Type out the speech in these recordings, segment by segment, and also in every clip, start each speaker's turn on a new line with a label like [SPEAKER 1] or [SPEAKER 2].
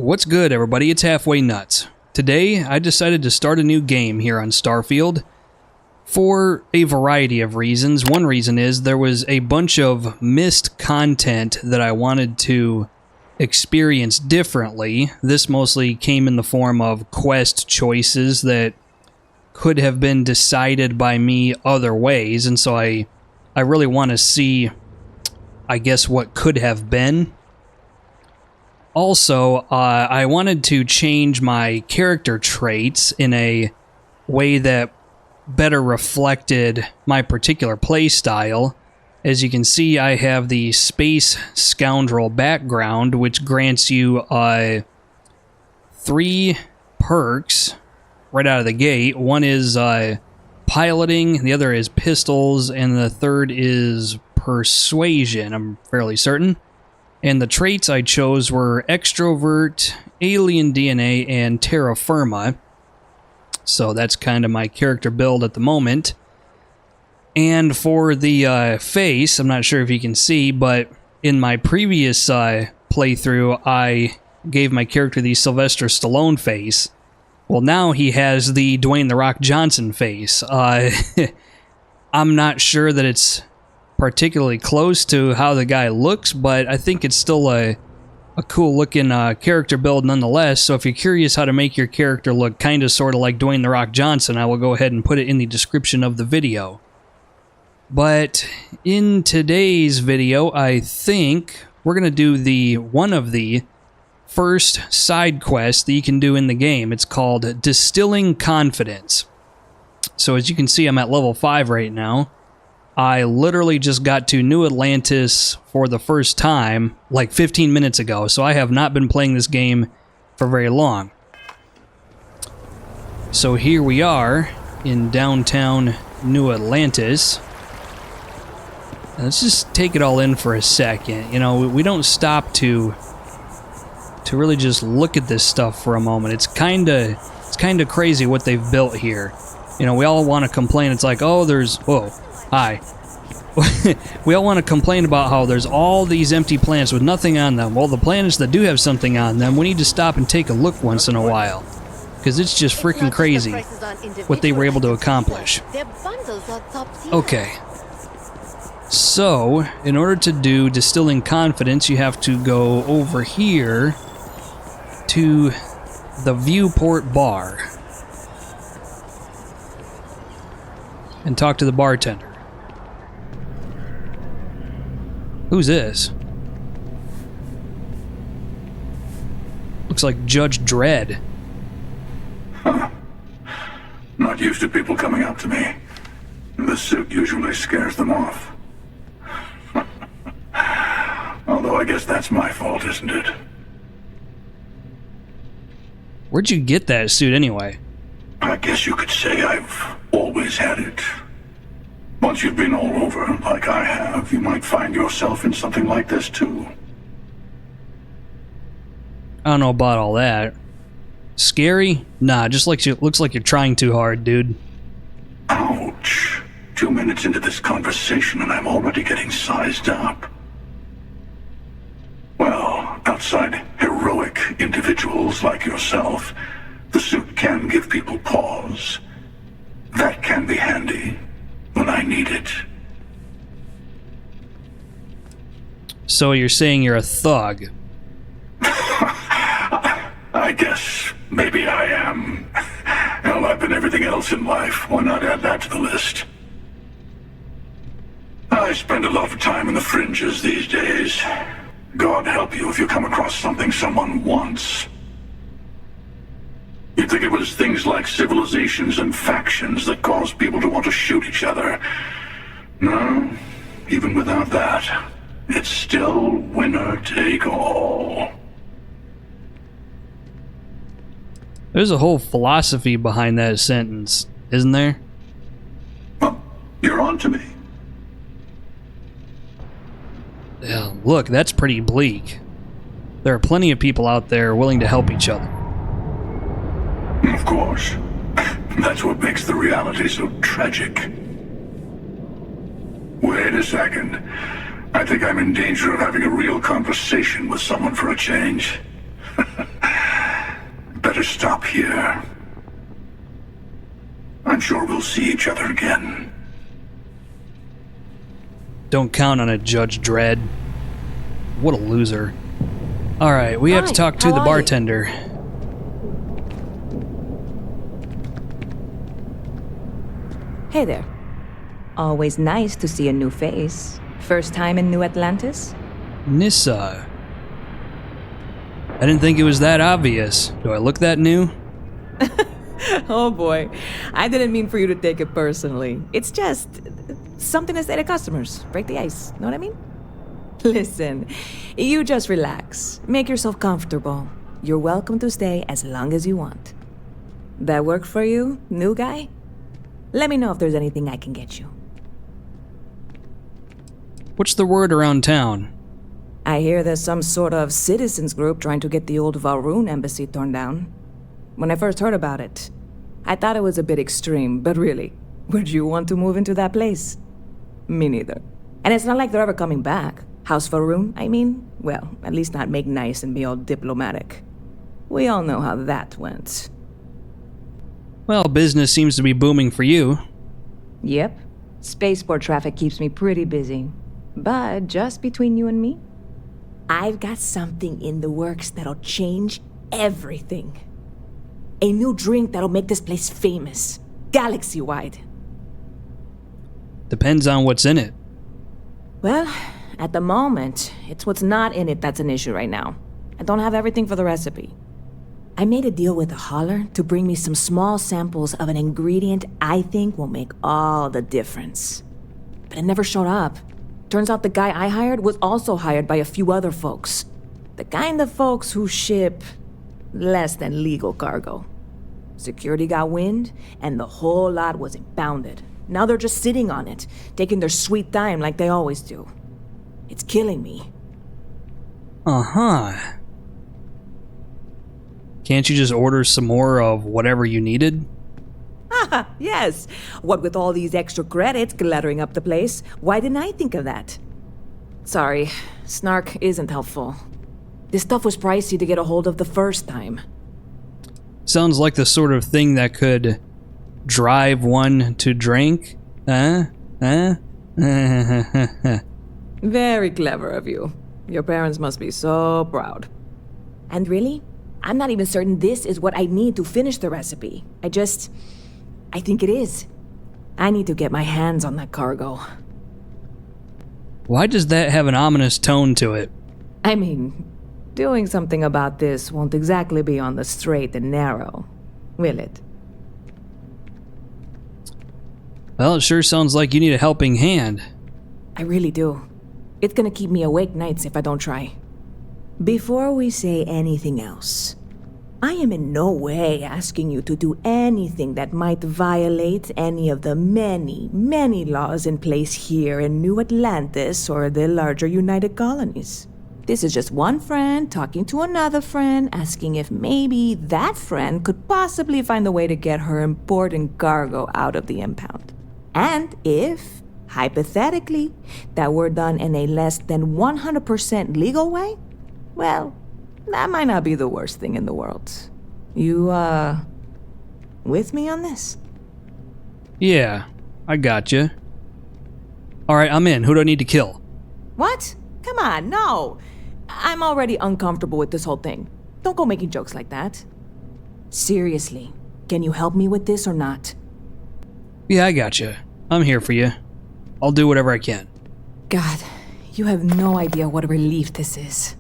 [SPEAKER 1] What's good, everybody? It's Halfway Nuts. Today, I decided to start a new game here on Starfield for a variety of reasons. One reason is there was a bunch of missed content that I wanted to experience differently. This mostly came in the form of quest choices that could have been decided by me other ways, and so I really want to see, I guess, what could have been. Also, I wanted to change my character traits in a way that better reflected my particular playstyle. As you can see, I have the Space Scoundrel background, which grants you 3 perks right out of the gate. One is piloting, the other is pistols, and the third is persuasion, I'm fairly certain. And the traits I chose were extrovert, alien DNA, and terra firma. So that's kind of my character build at the moment. And for the face, I'm not sure if you can see, but in my previous playthrough, I gave my character the Sylvester Stallone face. Well, now he has the Dwayne "The Rock" Johnson face. I'm not sure that it's particularly close to how the guy looks, but I think it's still a cool looking character build nonetheless. So if you're curious how to make your character look kind of sort of like Dwayne "The Rock" Johnson, I will go ahead and put it in the description of the video. But in today's video, I think we're going to do one of the first side quests that you can do in the game. It's called Distilling Confidence. So as you can see, I'm at level 5 right now. I literally just got to New Atlantis for the first time like 15 minutes ago, so I have not been playing this game for very long. So here we are in downtown New Atlantis. Let's just take it all in for a second. You know, we don't stop to really just look at this stuff for a moment. It's kind of crazy what they've built here. You know, we all want to complain. It's like, oh, whoa, hi. We all want to complain about how there's all these empty planets with nothing on them. Well, the planets that do have something on them, we need to stop and take a look once in a while. Because it's just freaking crazy what they were able to accomplish. Okay. So, in order to do Distilling Confidence, you have to go over here to the Viewport Bar and talk to the bartender. Who's this? Looks like Judge Dredd.
[SPEAKER 2] Huh. Not used to people coming up to me. The suit usually scares them off. Although I guess that's my fault, isn't it?
[SPEAKER 1] Where'd you get that suit anyway?
[SPEAKER 2] I guess you could say I've always had it. Once you've been all over, like I have, you might find yourself in something like this too.
[SPEAKER 1] I don't know about all that. Scary? Nah, just looks like you're trying too hard, dude.
[SPEAKER 2] Ouch. 2 minutes into this conversation and I'm already getting sized up. Well, outside heroic individuals like yourself, the suit can give people pause. That can be handy when I need it.
[SPEAKER 1] So you're saying you're a thug?
[SPEAKER 2] I guess maybe I am. Hell, I've been everything else in life. Why not add that to the list? I spend a lot of time in the fringes these days. God help you if you come across something someone wants. You'd think it was things like civilizations and factions that cause people to want to shoot each other. No, even without that, it's still winner take all.
[SPEAKER 1] There's a whole philosophy behind that sentence, isn't there?
[SPEAKER 2] Well, you're on to me.
[SPEAKER 1] Yeah, look, that's pretty bleak. There are plenty of people out there willing to help each other.
[SPEAKER 2] Of course. That's what makes the reality so tragic. Wait a second. I think I'm in danger of having a real conversation with someone for a change. better stop here. I'm sure we'll see each other again.
[SPEAKER 1] Don't count on it, Judge Dredd. What a loser. Alright, we have to talk to the bartender.
[SPEAKER 3] Hey there. Always nice to see a new face. First time in New Atlantis?
[SPEAKER 1] Nissa. I didn't think it was that obvious. Do I look that new?
[SPEAKER 3] Oh boy, I didn't mean for you to take it personally. It's just something to say to customers. Break the ice, know what I mean? Listen, you just relax. Make yourself comfortable. You're welcome to stay as long as you want. That work for you, new guy? Let me know if there's anything I can get you.
[SPEAKER 1] What's the word around town?
[SPEAKER 3] I hear there's some sort of citizens group trying to get the old Valroon embassy torn down. When I first heard about it, I thought it was a bit extreme, but really, would you want to move into that place? Me neither. And it's not like they're ever coming back. House Valroon, I mean? Well, at least not make nice and be all diplomatic. We all know how that went.
[SPEAKER 1] Well, business seems to be booming for you.
[SPEAKER 3] Yep. Spaceport traffic keeps me pretty busy. But just between you and me, I've got something in the works that'll change everything. A new drink that'll make this place famous, galaxy-wide.
[SPEAKER 1] Depends on what's in it.
[SPEAKER 3] Well, at the moment, it's what's not in it that's an issue right now. I don't have everything for the recipe. I made a deal with a hauler to bring me some small samples of an ingredient I think will make all the difference. But it never showed up. Turns out the guy I hired was also hired by a few other folks. The kind of folks who ship less than legal cargo. Security got wind, and the whole lot was impounded. Now they're just sitting on it, taking their sweet time like they always do. It's killing me.
[SPEAKER 1] Uh-huh. Can't you just order some more of whatever you needed?
[SPEAKER 3] Haha, yes. What with all these extra credits cluttering up the place, why didn't I think of that? Sorry, snark isn't helpful. This stuff was pricey to get a hold of the first time.
[SPEAKER 1] Sounds like the sort of thing that could drive one to drink.
[SPEAKER 3] Very clever of you. Your parents must be so proud. And really, I'm not even certain this is what I need to finish the recipe. I think it is. I need to get my hands on that cargo.
[SPEAKER 1] Why does that have an ominous tone to it?
[SPEAKER 3] I mean, doing something about this won't exactly be on the straight and narrow, will it?
[SPEAKER 1] Well, it sure sounds like you need a helping hand.
[SPEAKER 3] I really do. It's gonna keep me awake nights if I don't try. Before we say anything else, I am in no way asking you to do anything that might violate any of the many, many laws in place here in New Atlantis or the larger United Colonies. This is just one friend talking to another friend, asking if maybe that friend could possibly find a way to get her important cargo out of the impound. And if, hypothetically, that were done in a less than 100% legal way, well, that might not be the worst thing in the world. You, with me on this?
[SPEAKER 1] Yeah, I gotcha. Alright, I'm in. Who do I need to kill?
[SPEAKER 3] What? Come on, no. I'm already uncomfortable with this whole thing. Don't go making jokes like that. Seriously, can you help me with this or not?
[SPEAKER 1] Yeah, I gotcha. I'm here for you. I'll do whatever I can.
[SPEAKER 3] God, you have no idea what a relief this is.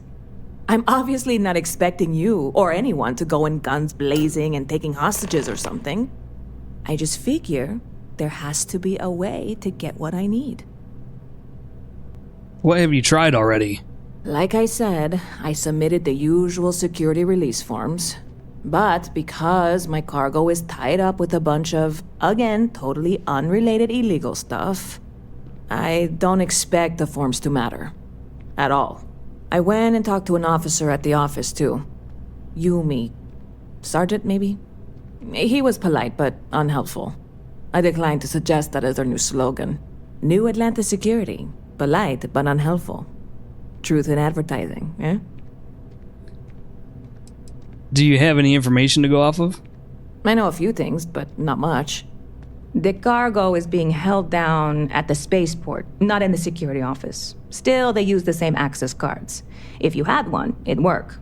[SPEAKER 3] I'm obviously not expecting you or anyone to go in guns blazing and taking hostages or something. I just figure there has to be a way to get what I need.
[SPEAKER 1] What have you tried already?
[SPEAKER 3] Like I said, I submitted the usual security release forms. But because my cargo is tied up with a bunch of, again, totally unrelated illegal stuff, I don't expect the forms to matter. At all. I went and talked to an officer at the office, too. Yumi. Sergeant, maybe? He was polite, but unhelpful. I declined to suggest that as their new slogan. New Atlantis Security. Polite, but unhelpful. Truth in advertising, eh?
[SPEAKER 1] Do you have any information to go off of?
[SPEAKER 3] I know a few things, but not much. The cargo is being held down at the spaceport, not in the security office. Still, they use the same access cards. If you had one, it'd work.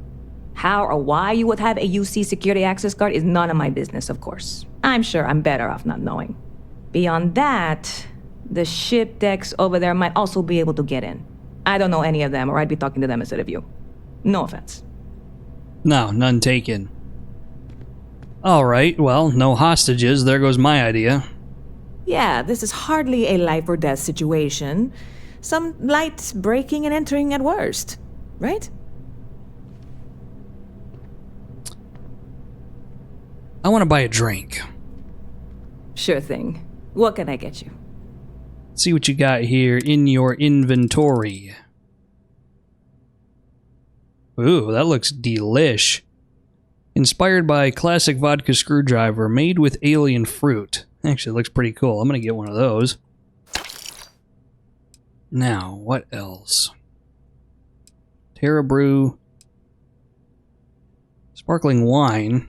[SPEAKER 3] How or why you would have a UC security access card is none of my business, of course. I'm sure I'm better off not knowing. Beyond that, the ship decks over there might also be able to get in. I don't know any of them, or I'd be talking to them instead of you. No offense.
[SPEAKER 1] No, none taken. Alright, well, no hostages. There goes my idea.
[SPEAKER 3] Yeah, this is hardly a life or death situation. Some light breaking and entering at worst, right?
[SPEAKER 1] I want to buy a drink.
[SPEAKER 3] Sure thing. What can I get you?
[SPEAKER 1] Let's see what you got here in your inventory. Ooh, that looks delish. Inspired by classic vodka screwdriver made with alien fruit. Actually, it looks pretty cool. I'm going to get one of those. Now, what else? Terra Brew. Sparkling wine.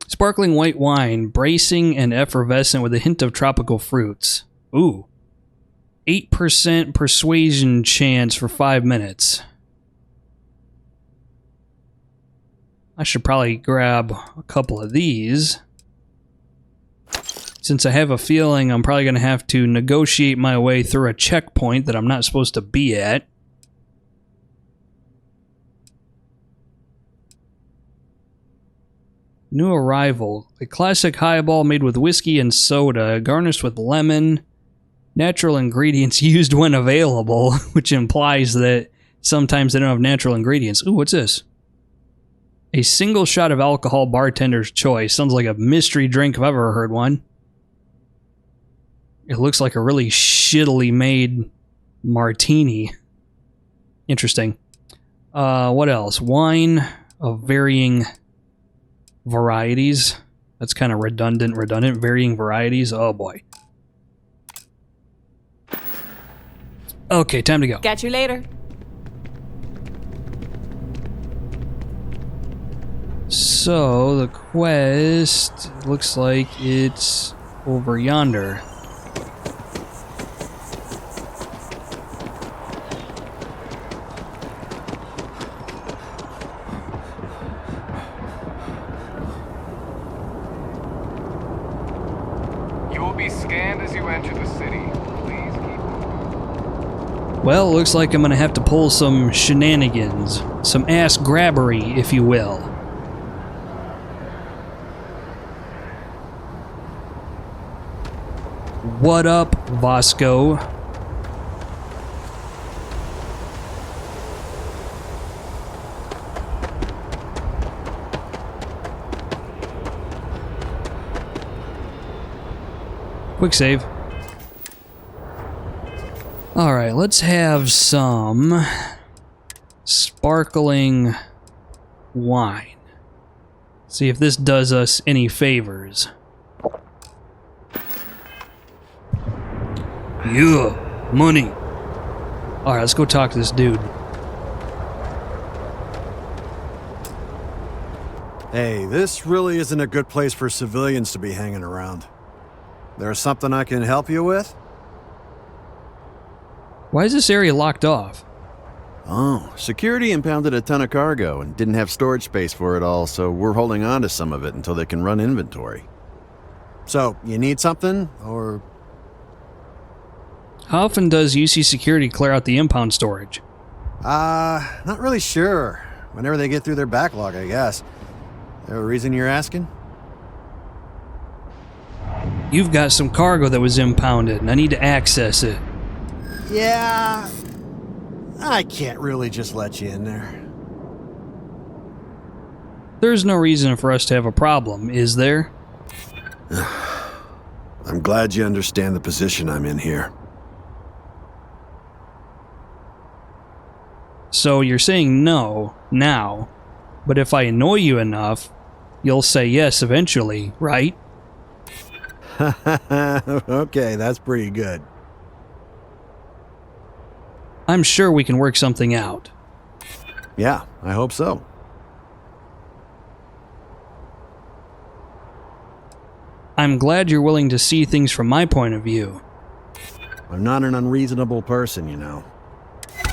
[SPEAKER 1] Sparkling white wine, bracing and effervescent with a hint of tropical fruits. Ooh. 8% persuasion chance for 5 minutes. I should probably grab a couple of these. Since I have a feeling I'm probably going to have to negotiate my way through a checkpoint that I'm not supposed to be at. New arrival. A classic highball made with whiskey and soda, garnished with lemon. Natural ingredients used when available, which implies that sometimes they don't have natural ingredients. Ooh, what's this? A single shot of alcohol, bartender's choice. Sounds like a mystery drink if I've ever heard one. It looks like a really shittily made martini. Interesting. What else? Wine of varying varieties. That's kind of redundant. Varying varieties. Oh boy. Okay, time to go.
[SPEAKER 3] Catch you later.
[SPEAKER 1] So, the quest looks like it's over yonder.
[SPEAKER 4] You will be scanned as you enter the city. Please keep moving.
[SPEAKER 1] Well, looks like I'm gonna have to pull some shenanigans. Some ass grabbery, if you will. What up, Vasco? Quick save. Alright, let's have some sparkling wine. See if this does us any favors. Yeah, money. Alright, let's go talk to this dude.
[SPEAKER 5] Hey, this really isn't a good place for civilians to be hanging around. There's something I can help you with?
[SPEAKER 1] Why is this area locked off?
[SPEAKER 5] Oh, security impounded a ton of cargo and didn't have storage space for it all, so we're holding on to some of it until they can run inventory. So, you need something, or...
[SPEAKER 1] How often does UC Security clear out the impound storage?
[SPEAKER 5] Not really sure. Whenever they get through their backlog, I guess. There a reason you're asking?
[SPEAKER 1] You've got some cargo that was impounded, and I need to access it.
[SPEAKER 5] Yeah... I can't really just let you in there.
[SPEAKER 1] There's no reason for us to have a problem, is there?
[SPEAKER 5] I'm glad you understand the position I'm in here.
[SPEAKER 1] So you're saying no, now, but if I annoy you enough, you'll say yes eventually, right?
[SPEAKER 5] Okay, that's pretty good.
[SPEAKER 1] I'm sure we can work something out.
[SPEAKER 5] Yeah, I hope so.
[SPEAKER 1] I'm glad you're willing to see things from my point of view.
[SPEAKER 5] I'm not an unreasonable person, you know.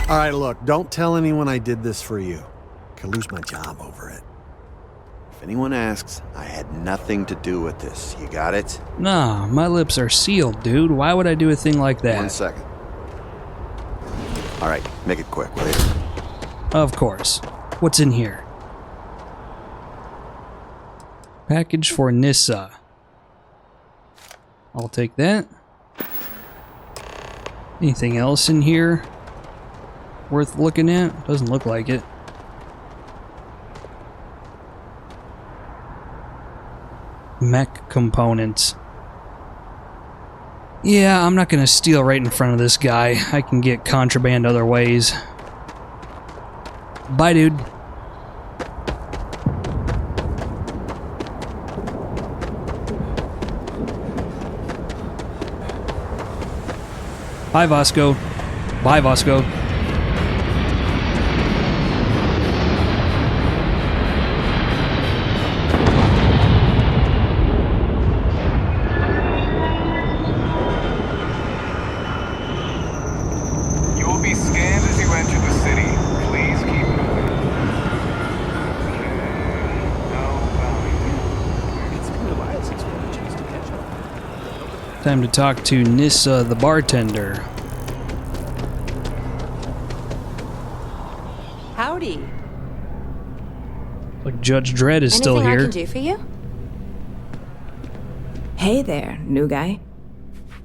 [SPEAKER 5] All right, look, don't tell anyone I did this for you. I could lose my job over it. If anyone asks, I had nothing to do with this. You got it?
[SPEAKER 1] Nah, my lips are sealed, dude. Why would I do a thing like that?
[SPEAKER 5] 1 second. All right, make it quick, will you?
[SPEAKER 1] Of course. What's in here? Package for Nissa. I'll take that. Anything else in here worth looking at? Doesn't look like it. Mech components. Yeah, I'm not gonna steal right in front of this guy. I can get contraband other ways. Bye, dude. Bye, Vasco. Bye, Vasco.
[SPEAKER 4] You will be scanned as you enter the city. Please keep moving. No value.
[SPEAKER 6] It's been a while since we had a chance to catch up.
[SPEAKER 1] Time to talk to Nissa, the bartender.
[SPEAKER 7] Howdy.
[SPEAKER 1] Like Judge Dredd is still
[SPEAKER 7] Anything I
[SPEAKER 1] here.
[SPEAKER 7] can do for you?
[SPEAKER 3] Hey there, new guy.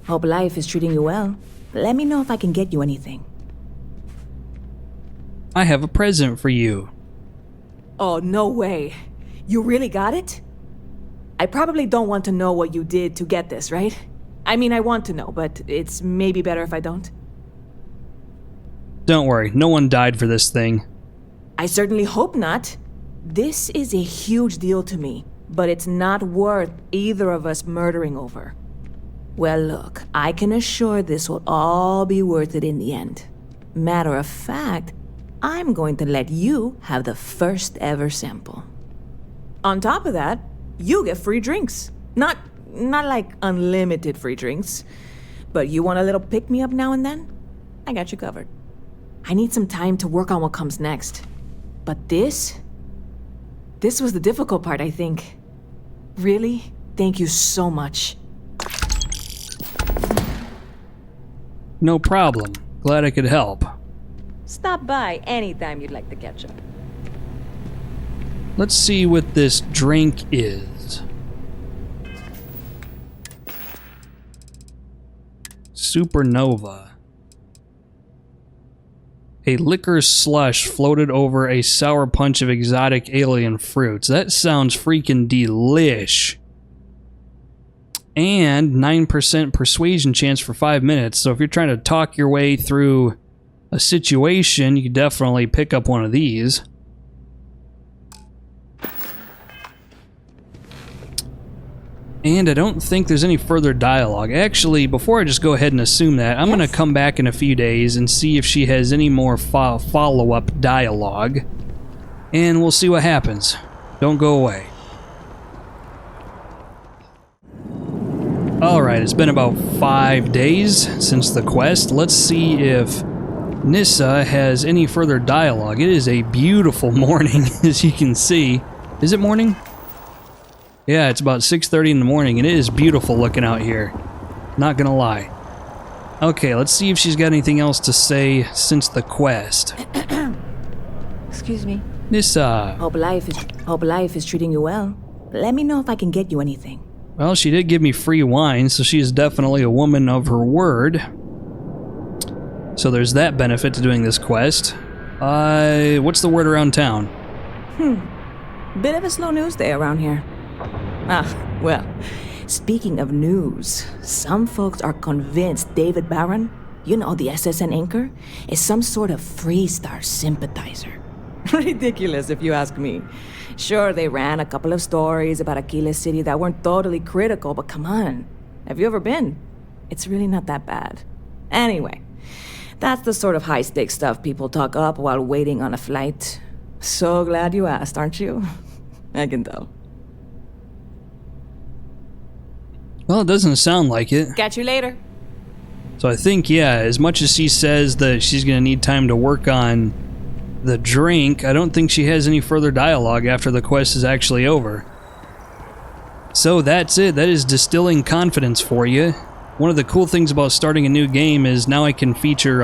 [SPEAKER 3] Hope life is treating you well. Let me know if I can get you anything.
[SPEAKER 1] I have a present for you.
[SPEAKER 3] Oh, no way. You really got it? I probably don't want to know what you did to get this, right? I mean, I want to know, but it's maybe better if I don't.
[SPEAKER 1] Don't worry, no one died for this thing.
[SPEAKER 3] I certainly hope not. This is a huge deal to me, but it's not worth either of us murdering over. Well, look, I can assure this will all be worth it in the end. Matter of fact, I'm going to let you have the first ever sample. On top of that, you get free drinks. Not like unlimited free drinks, but you want a little pick-me-up now and then? I got you covered. I need some time to work on what comes next. But this was the difficult part, I think. Really, thank you so much.
[SPEAKER 1] No problem. Glad I could help.
[SPEAKER 7] Stop by anytime you'd like to catch up.
[SPEAKER 1] Let's see what this drink is. Supernova. A liquor slush floated over a sour punch of exotic alien fruits. That sounds freaking delish. And 9% persuasion chance for 5 minutes. So if you're trying to talk your way through a situation, you can definitely pick up one of these. And I don't think there's any further dialogue. Actually, before I just go ahead and assume that, I'm going to come back in a few days and see if she has any more follow-up dialogue. And we'll see what happens. Don't go away. Alright, it's been about 5 days since the quest. Let's see if Nissa has any further dialogue. It is a beautiful morning, as you can see. Is it morning? Yeah, it's about 6:30 in the morning, and it is beautiful looking out here. Not gonna lie. Okay, let's see if she's got anything else to say since the quest.
[SPEAKER 7] Excuse me.
[SPEAKER 1] Nissa.
[SPEAKER 3] Hope life is treating you well. Let me know if I can get you anything.
[SPEAKER 1] Well, she did give me free wine, so she is definitely a woman of her word. So there's that benefit to doing this quest. What's the word around town?
[SPEAKER 3] Bit of a slow news day around here. Well, speaking of news, some folks are convinced David Barron, you know, the SSN anchor, is some sort of Freestar sympathizer. Ridiculous, if you ask me. Sure, they ran a couple of stories about Aquila City that weren't totally critical, but come on. Have you ever been? It's really not that bad. Anyway, that's the sort of high-stakes stuff people talk up while waiting on a flight. So glad you asked, aren't you? I can tell.
[SPEAKER 1] Well, it doesn't sound like it.
[SPEAKER 3] Catch you later.
[SPEAKER 1] So I think, yeah, as much as she says that she's going to need time to work on the drink, I don't think she has any further dialogue after the quest is actually over. So that's it. That is Distilling Confidence for you. One of the cool things about starting a new game is now I can feature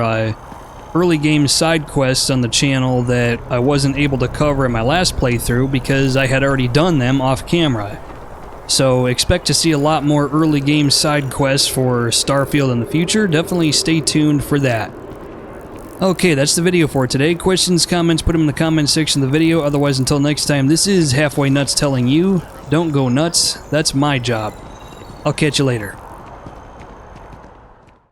[SPEAKER 1] early game side quests on the channel that I wasn't able to cover in my last playthrough because I had already done them off camera. So expect to see a lot more early game side quests for Starfield in the future. Definitely stay tuned for that. Okay, that's the video for today. Questions, comments, put them in the comment section of the video. Otherwise, until next time, this is Halfway Nuts telling you, don't go nuts. That's my job. I'll catch you later.